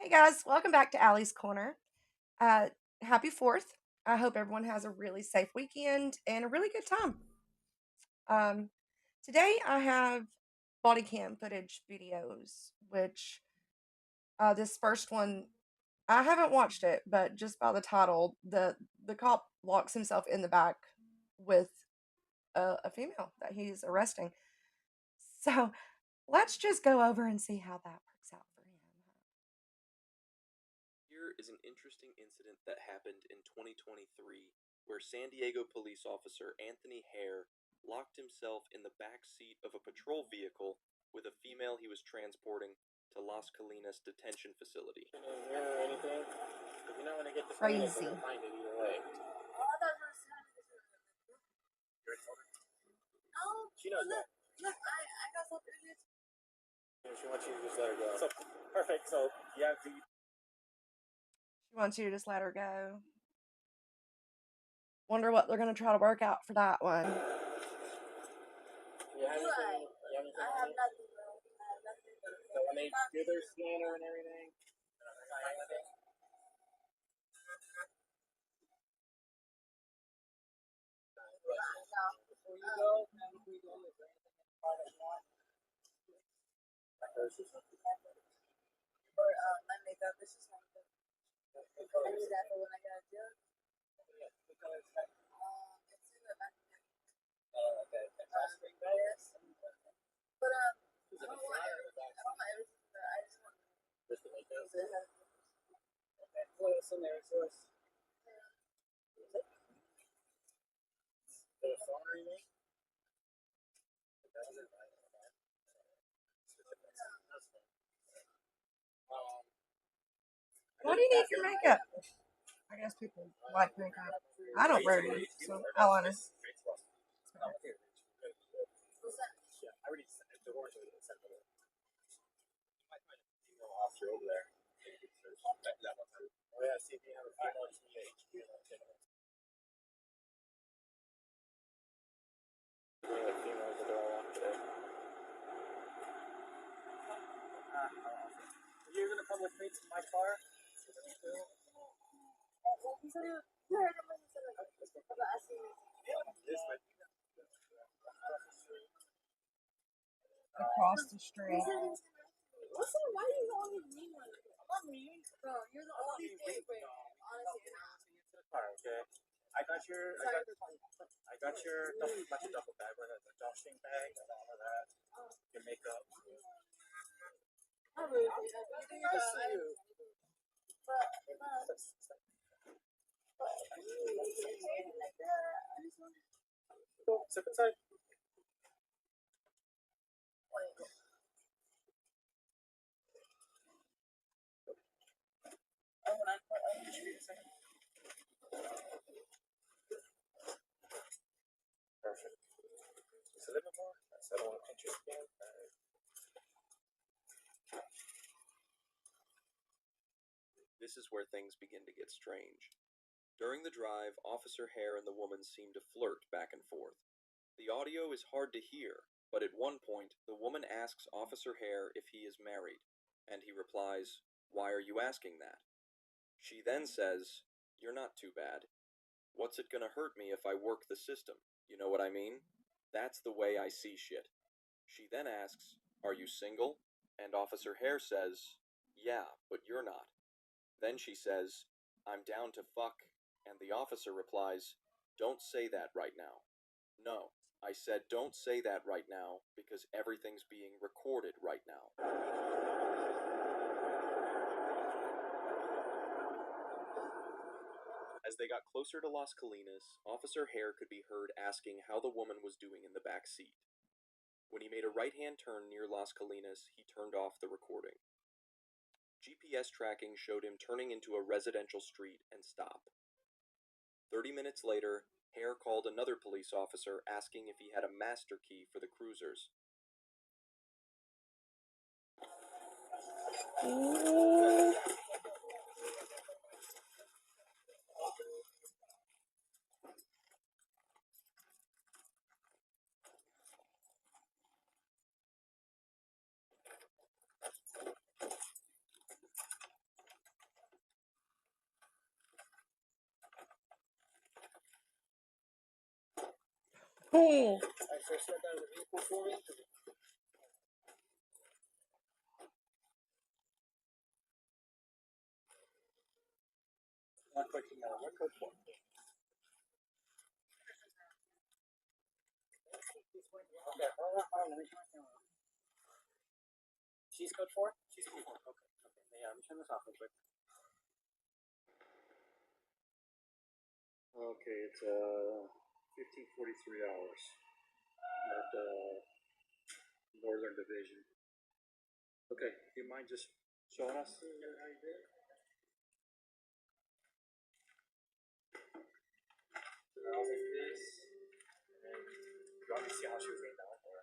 Hey guys, welcome back to Allie's Corner. Uh, Happy 4th. I hope everyone has a really safe weekend and a really good time. Um, Today I have body cam footage videos, which this first one, I haven't watched it, but just by the title, the cop locks himself in the back with a female that he's arresting. So let's just go over and see how that works out for him. Here is an interesting incident that happened in 2023 where San Diego police officer Anthony Hare locked himself in the back seat of a patrol vehicle with a female he was transporting to Las Colinas detention facility. Crazy. She knows that. Look, I got something to do. She wants you to just let her go. So, perfect. So, yeah, She wants you to just let her go. Wonder what they're gonna try to work out for that one. you have anything? I have nothing, bro. I have nothing. So, when they do their scanner and everything, before you go, is there anything that you want? Or my makeup, this is like the. I need that for when I gotta do it. It's in the back. Oh, okay. Yes. But I don't want everything. I just want just to make those. Okay. What else in there? So it's the phone or anything? Why do you need your makeup? I guess people like makeup. I don't wear it, so I'll honest. Yeah, I already sent it to her. You might find a female officer over there. Oh yeah, see if you have a female HQ. Females that are all off today. You're gonna come with me to my car? Across the street. Listen, why are you going with me? I'm not mean. Bro, you're the only favorite. Honestly, okay. I got your duffel bag, like the dusting bag and all of that. Your makeup. I really think I see you. Go, step inside. Perfect. Just a little bit more. So I don't want to pinch your skin. This is where things begin to get strange. During the drive, Officer Hare and the woman seem to flirt back and forth. The audio is hard to hear, but at one point, the woman asks Officer Hare if he is married, and he replies, "Why are you asking that?" She then says, "You're not too bad. What's it gonna hurt me if I work the system? You know what I mean? That's the way I see shit." She then asks, "Are you single?" And Officer Hare says, "Yeah, but you're not." Then she says, "I'm down to fuck," and the officer replies, "Don't say that right now." "No, I said don't say that right now because everything's being recorded right now." As they got closer to Las Colinas, Officer Hare could be heard asking how the woman was doing in the back seat. When he made a right-hand turn near Las Colinas, he turned off the recording. GPS tracking showed him turning into a residential street and stop. 30 minutes later, Hare called another police officer asking if he had a master key for the cruisers. Oh. Alright, so step out of the vehicle for me. Not quick, what code for? Okay, hold on, let me turn this on. She's code 4? She's code 4, okay. Yeah, let me turn this off real quick. Okay, it's 15:43 hours at Northern Division. Okay, do you mind just showing us how you did it? So I was like this, and you want me to see how she was laying down? Or?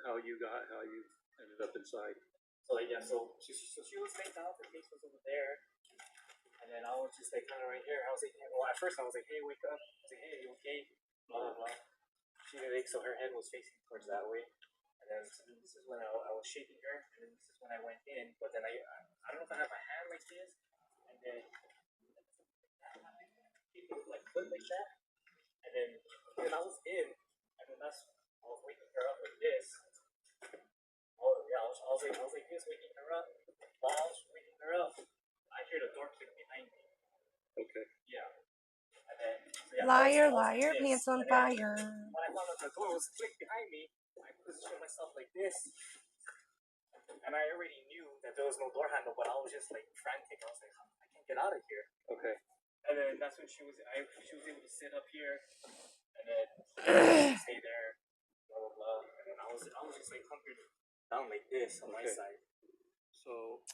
How you ended up inside. So like, yeah, so she was laying down, her face was over there, and then I was just like kind of right here. I was like, well, at first I was like, hey, wake up. I was like, hey, are you okay? Blah, blah, blah. She didn't wake, so her head was facing towards that way. And then this is when I was shaking her, and then this is when I went in. But then I don't know if I had my hand like this, and then people like put like that, and then I was in, and then I was waking her up like this. Oh yeah, I was like this, waking her up. While I was waking her up, I hear the door click behind me. Okay. Yeah. And then, so yeah, Liar, I was liar, like pants on and then, fire. when I found out the door was clicked behind me, I positioned myself like this. And I already knew that there was no door handle, but I was just like frantic. I was like, I can't get out of here. Okay. And then that's when she was able to sit up here, and then stay there, blah blah blah. And then I was just like hunkered down like this on my Okay. side. So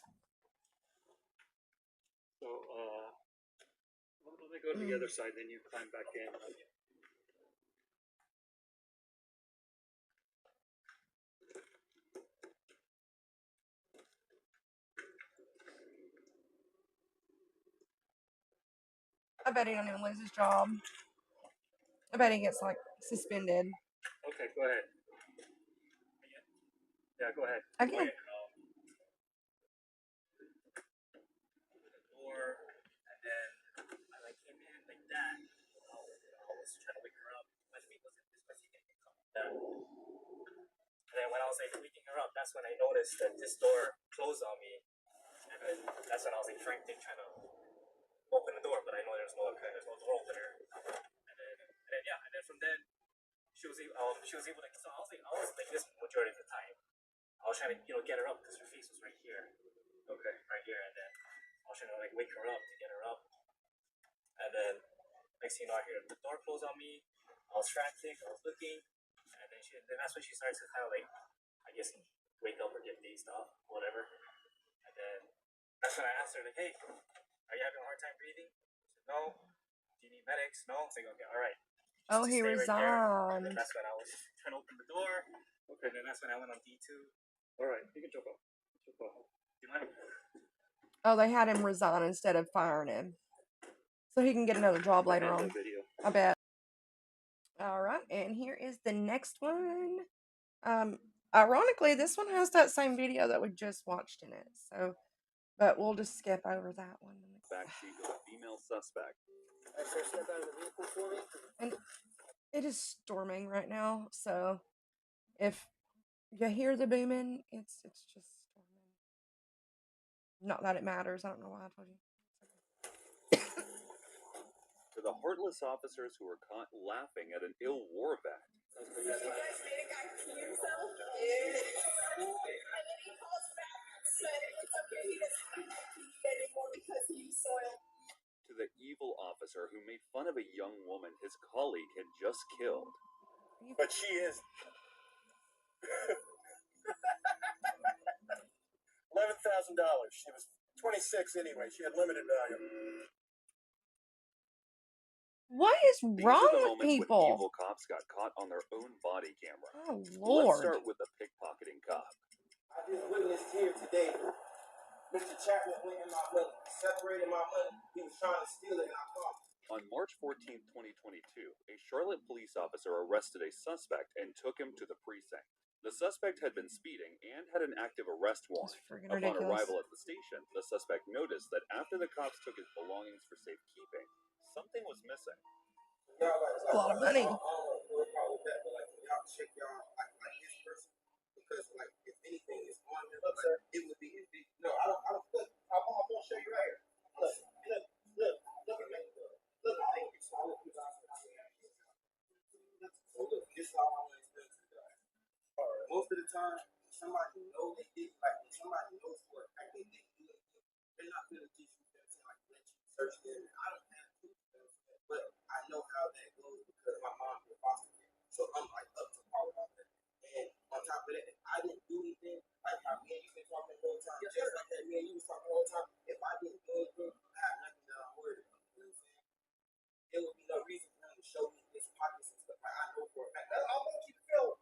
let me go to the other side, then you climb back in. I bet he don't even lose his job. I bet he gets like suspended. Okay, go ahead. Yeah, go ahead. Again. Door, and then I like came in like that. I was trying to wake her up. My feet wasn't this, my feet didn't come down. And then when I was like waking her up, that's when I noticed that this door closed on me. And then that's when I was like frantic trying to open the door, but I know there's no door opener. And then from then she was able to. So I was like this majority of the time. I was trying to get her up because her face was right here. Okay. Right here, and then I was trying to like wake her up to get her up. And then next thing you know, I hear the door close on me. I was frantic. I was looking, and then that's when she started to kind of like, I guess, wake up or get dazed off, whatever. And then that's when I asked her like, hey, are you having a hard time breathing? She said, no. Do you need medics? No. I was like, okay, all right. Oh, he resigned. Right, and then that's when I was trying to open the door. Okay. And then that's when I went on D2. All right, you can jump up. Jump up. Do you mind? Oh, they had him resign instead of firing him, so he can get another job later on. Video. I bet. All right, and here is the next one. Ironically, this one has that same video that we just watched in it. So, but we'll just skip over that one. Backseat with a female suspect. I first step out of the vehicle for me. And it is storming right now, so if you hear the booming, it's just storming. Not that it matters. I don't know why I told you. To the heartless officers who were caught laughing at an ill war vet. You guys made a guy pee himself? Yeah. And then he calls back and said it's okay, he doesn't have to pee anymore because he soiled. To the evil officer who made fun of a young woman his colleague had just killed. But she is. $11,000. She was 26 anyway. She had limited value. What is These wrong are the with moments when people? evil cops got caught on their own body camera. Oh, Let's Lord. start with the pickpocketing cop. I just witnessed here today. Mr. Chapman went in my money, separated my money. He was trying to steal it, and I caught him. On March 14, 2022, a Charlotte police officer arrested a suspect and took him to the precinct. The suspect had been speeding and had an active arrest warrant. Freaking Upon ridiculous. arrival at the station, the suspect noticed that after the cops took his belongings for safekeeping, something was missing. A lot of money. no problem with that, but like, y'all check y'all like this person because like if anything is on him, like, it would be if it, no, I don't look. I'm gonna show you right here. Look at me. Look at me. So I look you guys. So look, this is all I want to explain to you guys. Most of the time, somebody knows they did like when somebody knows for a fact they didn't do it. They're not gonna just like let you search them. I don't have to, but I know how that goes because my mom was foster care. So I'm like up to par with that. And on top of that, if I didn't do anything, like how me and you been talking the whole time, just like that me and you was talking the whole time, if I didn't do anything, I have nothing that I'm worried about. You know what I'm saying? There would be no reason for him to show me his pockets and stuff. I know for a fact. That's all I want you to feel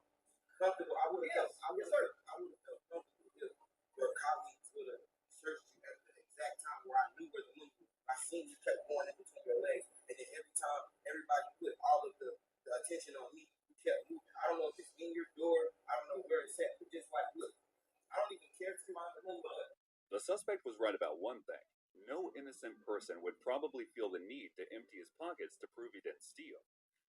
comfortable. I would have felt comfortable if your colleagues would have searched you at the exact time where I knew where the money was. I seen you kept going in between your legs, and then every time everybody put all of the attention on me, you kept moving. I don't know if it's in your door, I don't know where it's at, but just like look, I don't even care to find the money. The suspect was right about one thing. No innocent person would probably feel the need to empty his pockets to prove he didn't steal.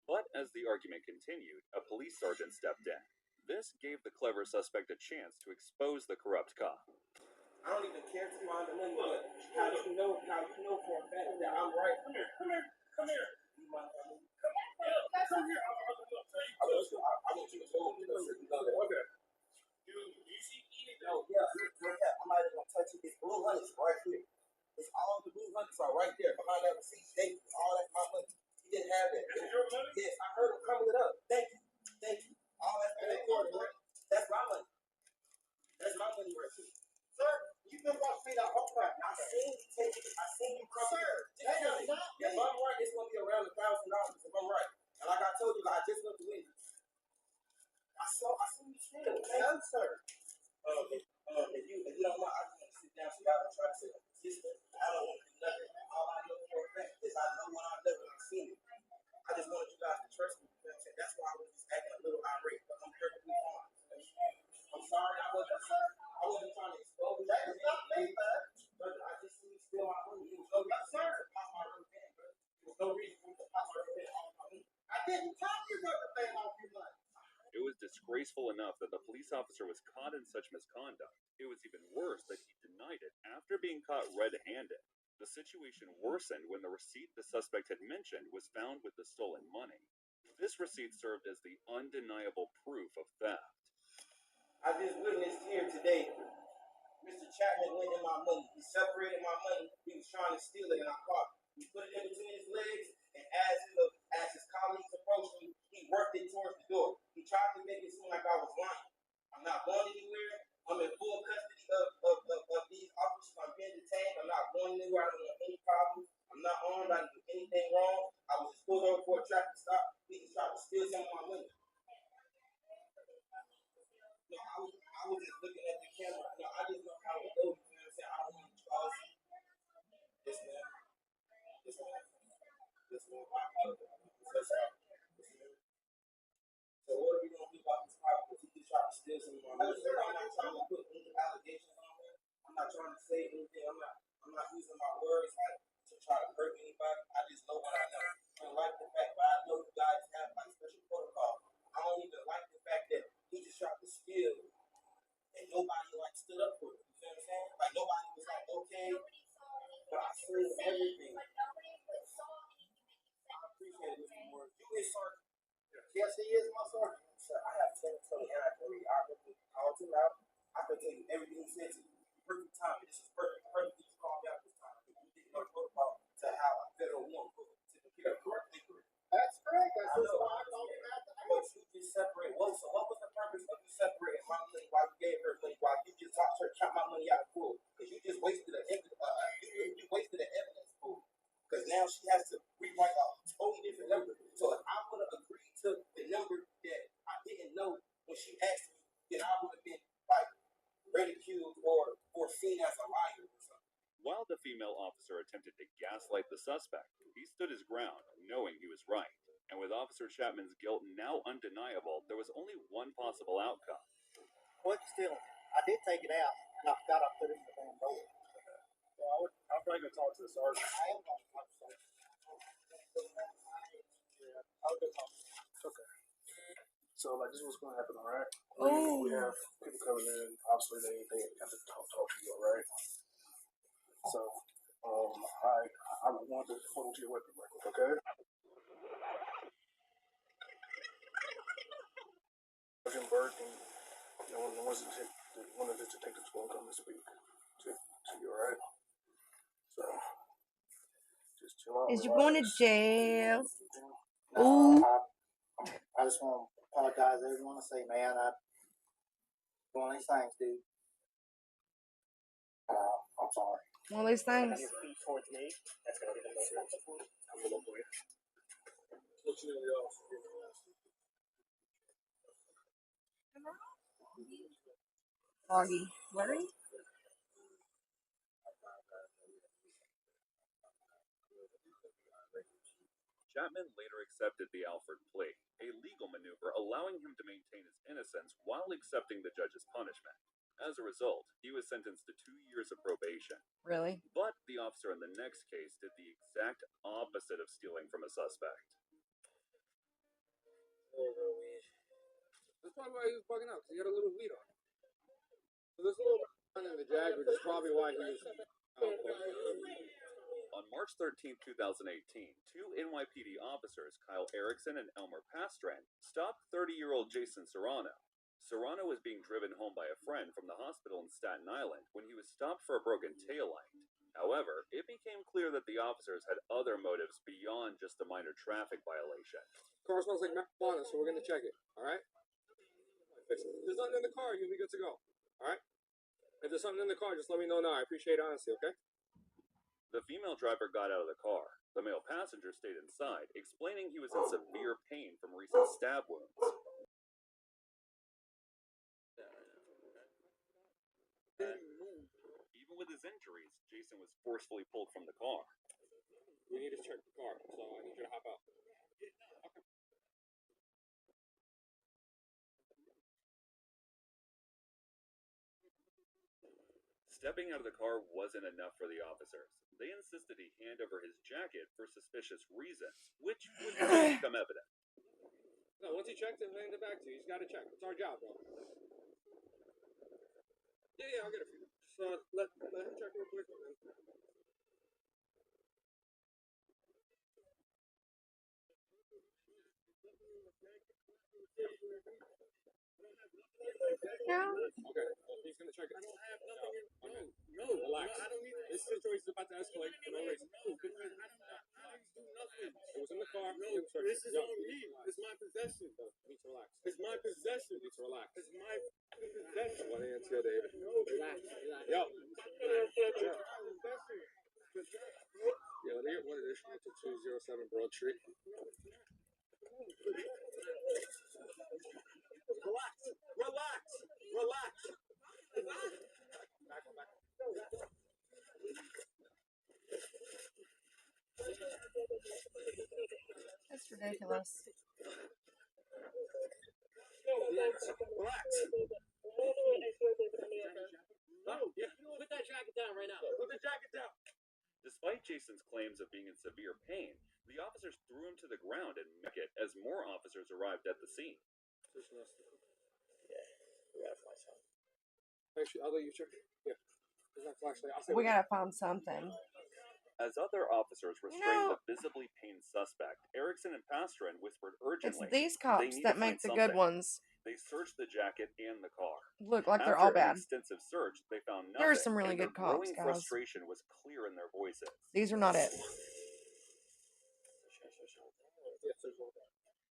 But as the argument continued, a police sergeant stepped in. This gave the clever suspect a chance to expose the corrupt cop. I don't even care to find the money, but how do you know for a fact that I'm right? Come here. You mind if I move? Come here. I want you to hold me. Okay. You see anything? No, yeah. I'm not even gonna touch it. It's blue hunnids right here. It's all the blue hunnids are right there behind that receipt. All that's my money. He didn't have that. Is it your money? Yes, I heard him coming it up. Thank you. All that's right. That's my money. That's my money right here. Sir, you've been watching me that whole time. I seen you take it. I seen you come. Sir, that is not me. If I'm right, it's gonna be around $1,000 if I'm right. And like I told you, I just went to Wendy's. I seen you steal. No, sir. If you don't mind, I just want to sit down. So y'all don't try to sit up. I don't want to do nothing. All I know for a fact is I know what I know and I've seen it. I just wanted you guys to trust me. You know what I'm saying? That's why I was just acting a little irate, but I'm perfectly fine. I'm sorry, I wasn't trying to expose you. That is not me, man. Brother, I just seen you steal my money. It was no reason for you to pop my rubber band, bro. There was no reason for you to pop my rubber band off my money. I didn't pop your rubber band off your money. It was disgraceful enough that the police officer was caught in such misconduct. It was even worse that he denied it after being caught red-handed. The situation worsened when the receipt the suspect had mentioned was found with the stolen money. This receipt served as the undeniable proof of theft. I just witnessed here today. Mr. Chapman went in my money. He separated my money. He was trying to steal it, and I caught him. He put it in between his legs, and as his colleagues approached me, he worked it towards the door. He tried to make it seem like I was lying. I'm not going anywhere. I'm in full custody of these officers. I'm being detained. I'm not going anywhere. I don't have any problems. I'm not armed. I didn't do anything wrong. I was just pulled over for a traffic stop. He just tried to steal some of my money. No, I was just looking at the camera. No, I just know how it goes. You know what I'm saying? I don't want to cause this man. I apologize. So what are we gonna do about this problem? Because he just tried to steal some of my money. I'm not trying to put any allegations on him. I'm not trying to say anything. I'm not using my words like to try to hurt anybody. I just know what I know. I don't like the fact that I know you guys have like special protocol. I don't even like the fact that he just tried to steal and nobody like stood up for it. You know what I'm saying? Like nobody was like, okay, but I seen everything. I appreciate it, Mr. Moore. You is sergeant. Yes, he is my sergeant. Sir, I have 10 and I can read. I can call him out. I can tell you everything he said to you. Perfect time. This is perfect. You just called me out this time. You didn't know the protocol to how a federal one to the correct inquiry. That's correct. That's why I told him that. But you just separate. Well, so what was the purpose of you separating my money while you gave her money? While you just talked to her, count my money out of pool? Because you just wasted the you wasted the evidence pool. Because now she has to rewrite off a totally different number. So if I would have agreed to the number that I didn't know when she asked me, then I would have been like ridiculed or seen as a liar or something. While the female officer attempted to gaslight the suspect, he stood his ground, knowing he was right. And with Officer Chapman's guilt now undeniable, there was only one possible outcome. Quit stealing. I did take it out, and I forgot I put it in the damn bowl. Well, I'm probably going to talk to the sergeant. I am going to talk to the sergeant. Yeah, I'll go talk to him. Okay. So like this is what's gonna happen, all right? Oh. We have people coming in. Obviously, they have to talk to you, all right? So, I want to hold to your weapon record, okay? Sergeant Burke and the ones that take one of the detectives going to come and speak to you, all right? So, just chill out. Is you going to jail? No, Ooh. I just want to apologize to everyone and say, man, one of these things, dude. I'm sorry. One of these things. Your feet towards me. That's gonna be the most comfortable. I'm gonna go for you. Foggy. Blurry? Chapman later accepted the Alford plea, a legal maneuver allowing him to maintain his innocence while accepting the judge's punishment. As a result, he was sentenced to 2 years of probation. Really? But the officer in the next case did the exact opposite of stealing from a suspect. That's probably why he was bugging out, because he had a little weed on. So this little in the jag, which is probably why he was. On March 13, 2018, two NYPD officers, Kyle Erickson and Elmer Pastran, stopped 30-year-old Jason Serrano. Serrano was being driven home by a friend from the hospital in Staten Island when he was stopped for a broken taillight. However, it became clear that the officers had other motives beyond just a minor traffic violation. Car smells like marijuana, so we're going to check it, alright? If there's nothing in the car, you'll be good to go, alright? If there's something in the car, just let me know now. I appreciate honesty, okay? The female driver got out of the car. The male passenger stayed inside, explaining he was in severe pain from recent stab wounds. Even with his injuries, Jason was forcefully pulled from the car. We need to check the car, so I need you to hop out. Okay. Stepping out of the car wasn't enough for the officers. They insisted he hand over his jacket for suspicious reasons, which would soon become evident. No, once he checked it, hand it back to you. He's got to check. It's our job, bro. Yeah, I'll get it for you. Just let him check real quick. No. Okay, he's gonna check it. I don't have nothing. Okay. No, relax. I don't need this situation is about to escalate for no reason. No, because I don't do nothing. It was in the car. No, this is on me. It's my possession. You need to relax. It's my possession. You need to relax. It's my possession. One hand to David. No, relax. Yo. Yeah, what is this? To 207 Broad Street. Relax. Back. That's ridiculous. Relax. No, yeah. Put that jacket down right now. Put the jacket down. Despite Jason's claims of being in severe pain, the officers threw him to the ground and met it as more officers arrived at the scene. Yeah, we gotta find something. Actually, I'll let you check. Yeah. There's that flashlight. I'll say We gotta find something. As other officers restrained the visibly pained suspect, Erickson and Pastran whispered It's urgently. these They cops need that to make find the good something. ones They searched the jacket and the car. look like they're After all bad. an extensive search, they found nothing. There are some really and their good cops, growing guys. frustration was clear in their voices. These are not it.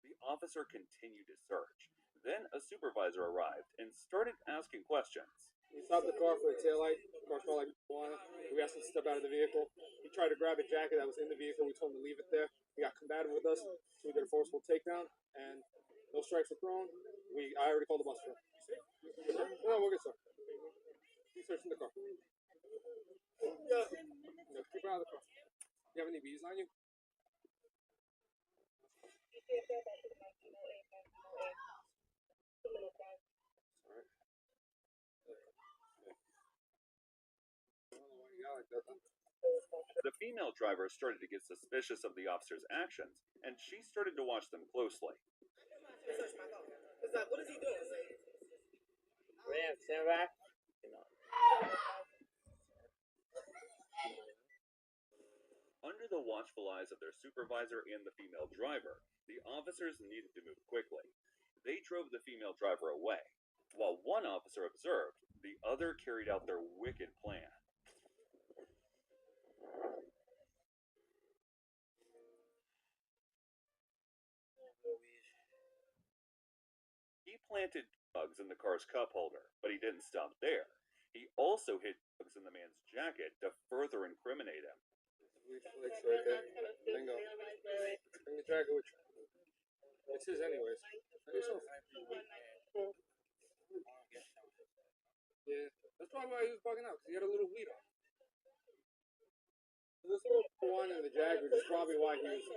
The officer continued his search. Then a supervisor arrived and started asking questions. We stopped the car for a taillight. The car smelled like marijuana. We asked him to step out of the vehicle. He tried to grab a jacket that was in the vehicle. We told him to leave it there. He got combative with us, so we did a forceful takedown, and no strikes were thrown. I already called the bus for him. No, we're good, sir. He's searching the car. Yeah. No, keep out of the car. You have any bees on you? The female driver started to get suspicious of the officer's actions, and she started to watch them closely. What is he doing? Man, stand back. Under the watchful eyes of their supervisor and the female driver, the officers needed to move quickly. They drove the female driver away. While one officer observed, the other carried out their wicked plan. He planted drugs in the car's cup holder, but he didn't stop there. He also hid drugs in the man's jacket to further incriminate him. Which right there. Bingo. Bring the jacket with you. It's his anyways. Yeah, that's probably why he was bugging out, because he had a little weed on. This little one in the jacket is probably why he was.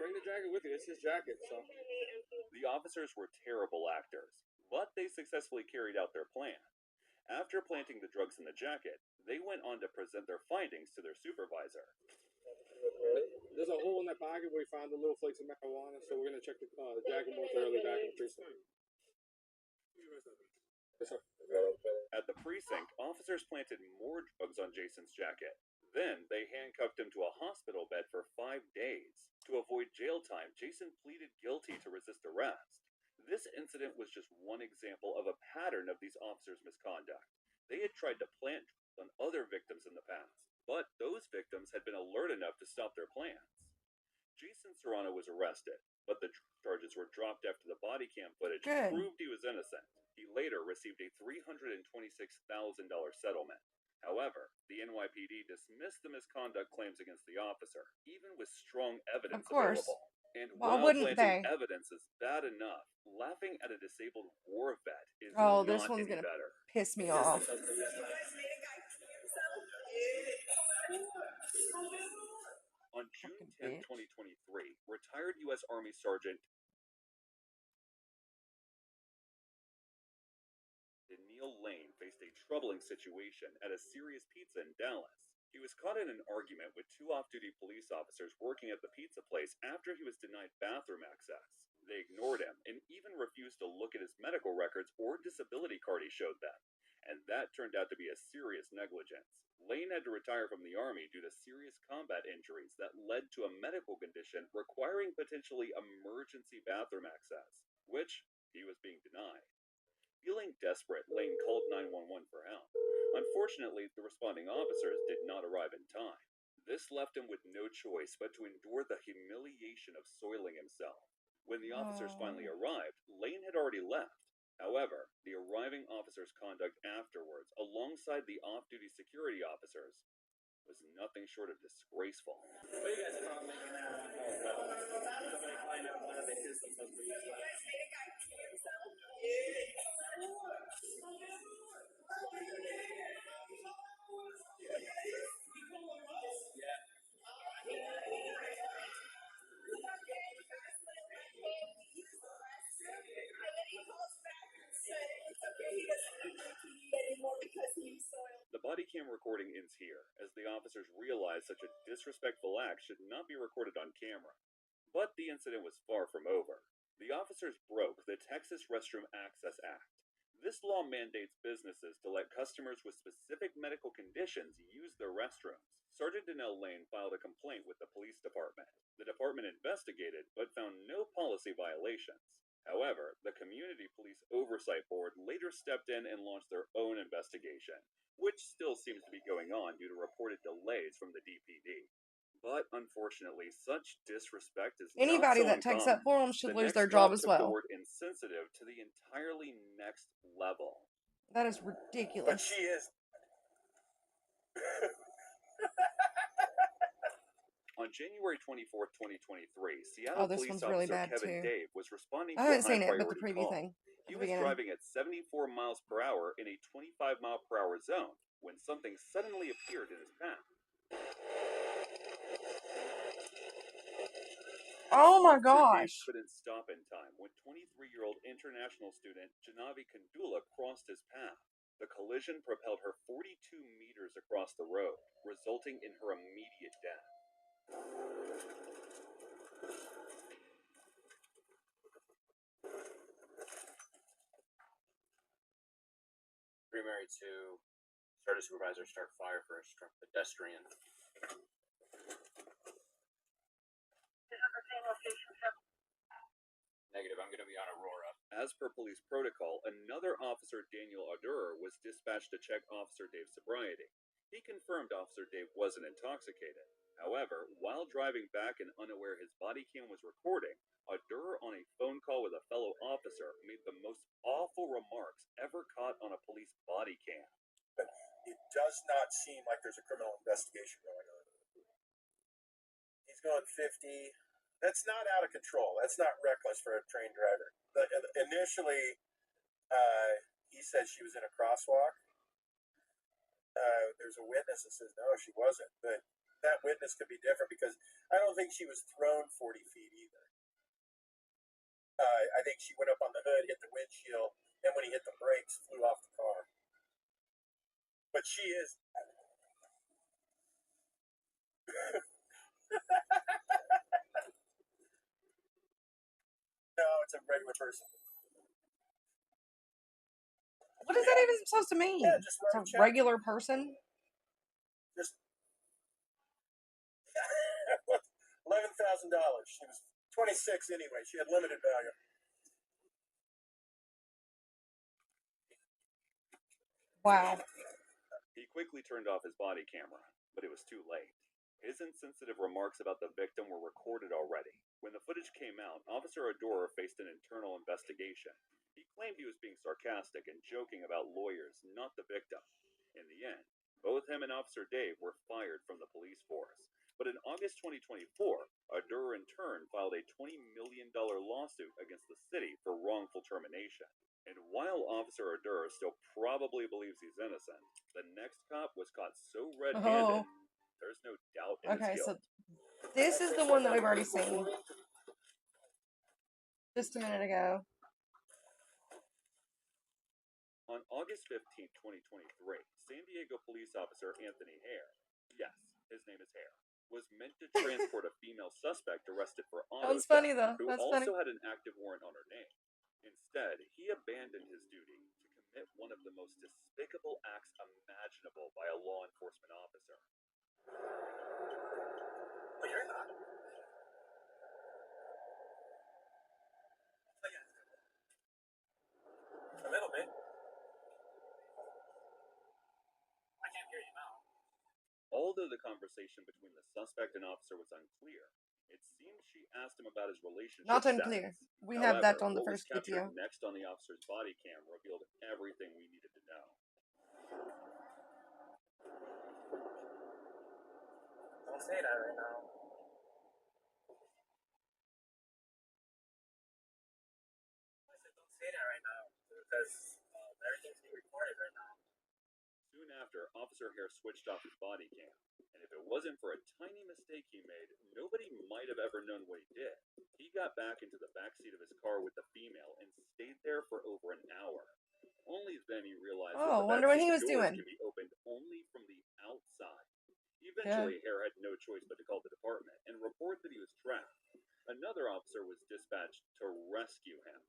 Bring the jacket with you. It's his jacket, so. The officers were terrible actors, but they successfully carried out their plan. After planting the drugs in the jacket, they went on to present their findings to their supervisor. There's a hole in that pocket where we found the little flakes of marijuana, so we're going to check the jacket more thoroughly back in the precinct. Yes, sir. At the precinct, officers planted more drugs on Jason's jacket. Then they handcuffed him to a hospital bed for 5 days. To avoid jail time, Jason pleaded guilty to resist arrest. This incident was just one example of a pattern of these officers' misconduct. They had tried to plant drugs on other victims in the past, but those victims had been alert enough to stop their plans. Jason Serrano was arrested, but the charges were dropped after the body cam footage Good. proved he was innocent. He later received a $326,000 settlement. However, the NYPD dismissed the misconduct claims against the officer, even with strong evidence Of course. available. And Why while wouldn't planting they? evidence is bad enough, laughing at a disabled war vet is Oh, not this one's any gonna better. piss me off. You guys made a guy kill himself? On June Fucking 10, bitch. 2023, retired U.S. Army Sergeant Neil Lane faced a troubling situation at a Serious Pizza in Dallas. He was caught in an argument with two off-duty police officers working at the pizza place after he was denied bathroom access. They ignored him and even refused to look at his medical records or disability card he showed them. And that turned out to be a serious negligence. Lane had to retire from the Army due to serious combat injuries that led to a medical condition requiring potentially emergency bathroom access, which he was being denied. Feeling desperate, Lane called 911 for help. Unfortunately, the responding officers did not arrive in time. This left him with no choice but to endure the humiliation of soiling himself. When the officers finally arrived, Lane had already left. However, the arriving officers' conduct afterwards, alongside the off-duty security officers, was nothing short of disgraceful. You guys made a guy kill himself? The body cam recording ends here, as the officers realized such a disrespectful act should not be recorded on camera. But the incident was far from over. The officers broke the Texas Restroom Access Act. This law mandates businesses to let customers with specific medical conditions use their restrooms. Sergeant Danelle Lane filed a complaint with the police department. The department investigated, but found no policy violations. However, the Community Police Oversight Board later stepped in and launched their own investigation, which still seems to be going on due to reported delays from the DPD. But unfortunately, such disrespect is Anybody not so that takes uncommon. up for them should The lose next their job cop as took the well. word insensitive to the entirely next level. That is But ridiculous. she is. On January 24th, 2023, Oh, Seattle this Police one's really Officer bad Kevin too. Dave was responding I to a haven't seen it, but the high-priority preview call. thing He at the was beginning. driving at 74 miles per hour in a 25-mile-per-hour zone when something suddenly appeared in his path. Oh my Officer Dave gosh. couldn't stop in time when 23-year-old international student Janavi Kandula crossed his path. The collision propelled her 42 meters across the road, resulting in her immediate death. Primary 2, start a supervisor, start fire for a struck pedestrian. Negative, I'm going to be on Aurora. As per police protocol, another officer, Daniel Adur, was dispatched to check Officer Dave's sobriety. He confirmed Officer Dave wasn't intoxicated. However, while driving back and unaware his body cam was recording, Adur, on a phone call with a fellow officer, made the most awful remarks ever caught on a police body cam. It does not seem like there's a criminal investigation going on. He's going 50. That's not out of control. That's not reckless for a trained driver. But initially, he said she was in a crosswalk. There's a witness that says no, she wasn't. But that witness could be different because I don't think she was thrown 40 feet either. I think she went up on the hood, hit the windshield, and when he hit the brakes, flew off the car. But she is. No, it's a regular person. What is that even supposed to mean? Yeah, just write a It's a check. regular person? Just $11,000. She was 26 anyway. She had limited value. Wow. He quickly turned off his body camera, but it was too late. His insensitive remarks about the victim were recorded already. When the footage came out, Officer Adur faced an internal investigation. He claimed he was being sarcastic and joking about lawyers, not the victim. In the end, both him and Officer Dave were fired from the police force. But in August 2024, Adur in turn filed a $20 million lawsuit against the city for wrongful termination. And while Officer Adur still probably believes he's innocent, the next cop was caught so red-handed, Oh. there's no doubt in Okay, his so guilt. this is the one that we've already seen just a minute ago. On August 15, 2023, San Diego police officer Anthony Hare, yes, his name is Hare, was meant to transport a female suspect arrested for auto That's funny, theft, though. who That's also funny. had an active warrant on her name. Instead, he abandoned his duty to commit one of the most despicable acts imaginable by a law enforcement officer. Well, you're not. A little bit. I can't hear you now. Although the conversation between the suspect and officer was unclear, it seems she asked him about his relationship Not status. unclear. We However, have that on the what was first captured video. next on the officer's body cam revealed everything we needed to know. Don't say that right now. I said don't say that right now because everything's being recorded right now. Soon after, Officer Hare switched off his body cam, and if it wasn't for a tiny mistake he made, nobody might have ever known what he did. He got back into the backseat of his car with the female and stayed there for over an hour. Only then he realized that Oh, the wonder what backseat he was doors doing. can be opened only from the outside. Eventually, Hare had no choice but to call the department and report that he was trapped. Another officer was dispatched to rescue him.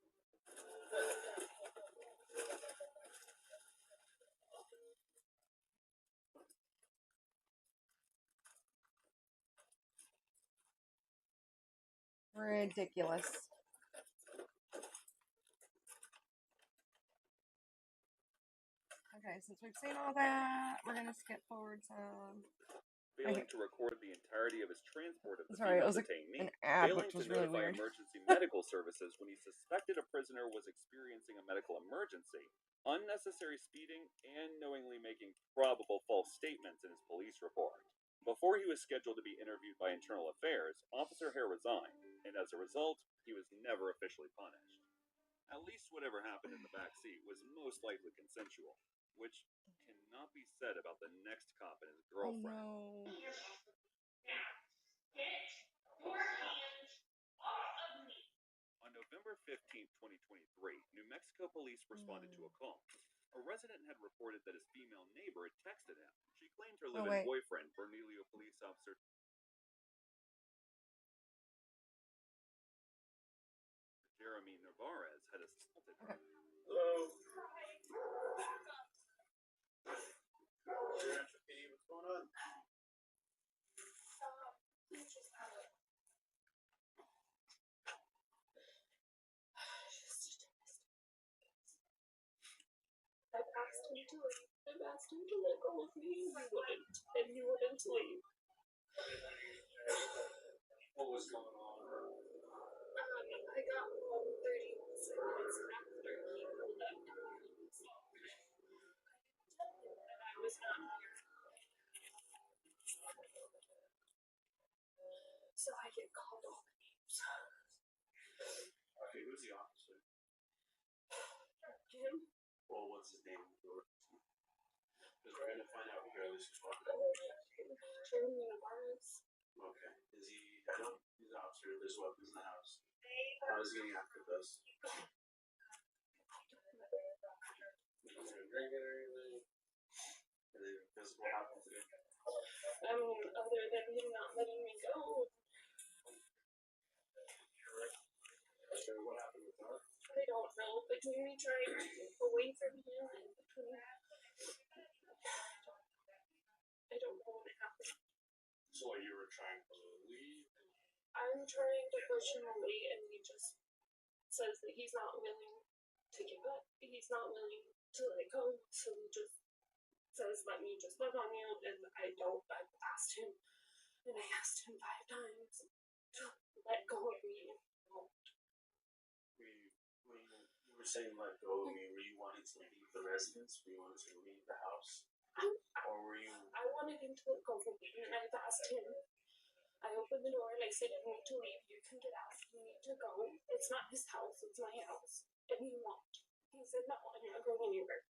Ridiculous. Okay, since we've seen all that, we're gonna skip forward some. Failing to record the entirety of his transport of the Sorry, it female was detainee, an ad, failing which to was really notify weird. emergency medical services when he suspected a prisoner was experiencing a medical emergency, unnecessary speeding, and knowingly making probable false statements in his police report. Before he was scheduled to be interviewed by Internal Affairs, Officer Hare resigned, and as a result, he was never officially punished. At least whatever happened in the back seat was most likely consensual, which cannot be said about the next cop and his Oh girlfriend. no. On November 15, 2023, New Mexico police responded to a call. A resident had reported that his female neighbor had texted him. She claimed her live-in wait. boyfriend, Bernalillo police officer Jeremy Navarez, had assaulted her. Hello. asked him to let go of me, and he wouldn't leave. What was going on? I got home 30 minutes after he pulled up. And I was not here. So I get called all the names. Okay, who's the officer? Jim? Well, what's his name? Because we're gonna find out here this is what. Jim Navarez. Okay. Is he? I don't. He's an officer. There's weapons in the house. How is he getting after this? Drinking or anything? Because what happened today? I mean, other than him not letting me go, What happened with her? I don't know. Between me trying to get away from him and between I don't know what happened. So you were trying to leave? I'm trying to push him away, and he just says that he's not willing to give up. He's not willing to let go. So he just says, "Let me just love on you," and I don't. I've asked him, and I asked him 5 times to let go of me. When you were saying let go of me, were you wanting to leave the residence? Were you wanting to leave the house? Or were you? I wanted him to let go of me, and I've asked him. I opened the door and I said, "You need to leave. You can get out. You need to go. It's not his house. It's my house." And he won't. He said, "No, I'm not going anywhere."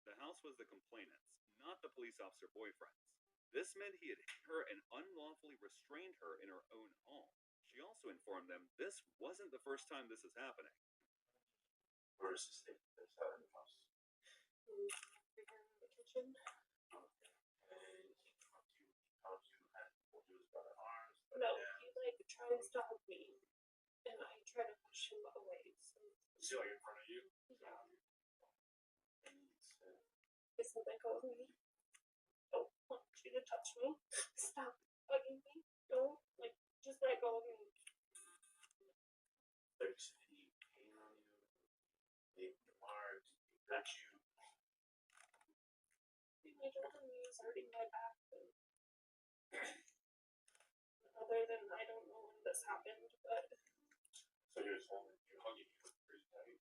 The house was the complainant's, not the police officer boyfriend's. This meant he had hit her and unlawfully restrained her in her own home. She also informed them this wasn't the first time this is happening. Where is this thing? There's out of the house. We're in the kitchen. And he helped you and pulled you by the arms. No, he tries to help me, and I try to push him away. So, Is he in front of you? yeah. And he said, He said, "Let go of me. Don't want you to touch me. Stop bugging me. Don't, just let go of me." "There's any pain on you? Leave your marks? Got you?" I told him he was hurting my back. Other than I don't know when this happened, but So you're hugging you pretty tight.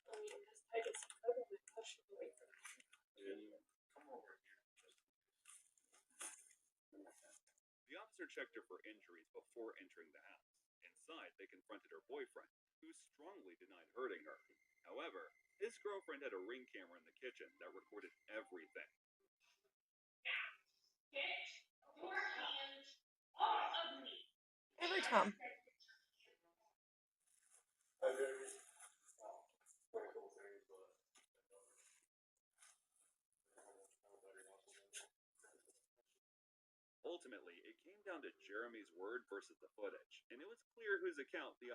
I mean, as tight as he could, and I pushed him away from me. And you come over here. The officer checked her for injuries before entering the house. Inside, they confronted her boyfriend, who strongly denied hurting her. However, his girlfriend had a ring camera in the kitchen that recorded everything. Get your hands off of me. Every time. Ultimately, it came down to Jeremy's word versus the footage, and it was clear whose account the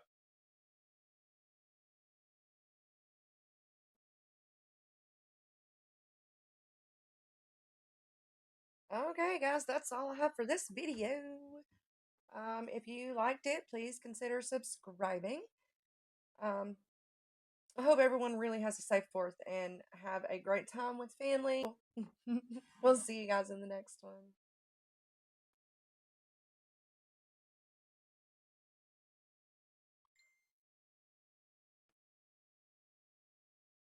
Okay, guys, that's all I have for this video. If you liked it, please consider subscribing. I hope everyone really has a safe 4th and have a great time with family. We'll see you guys in the next one.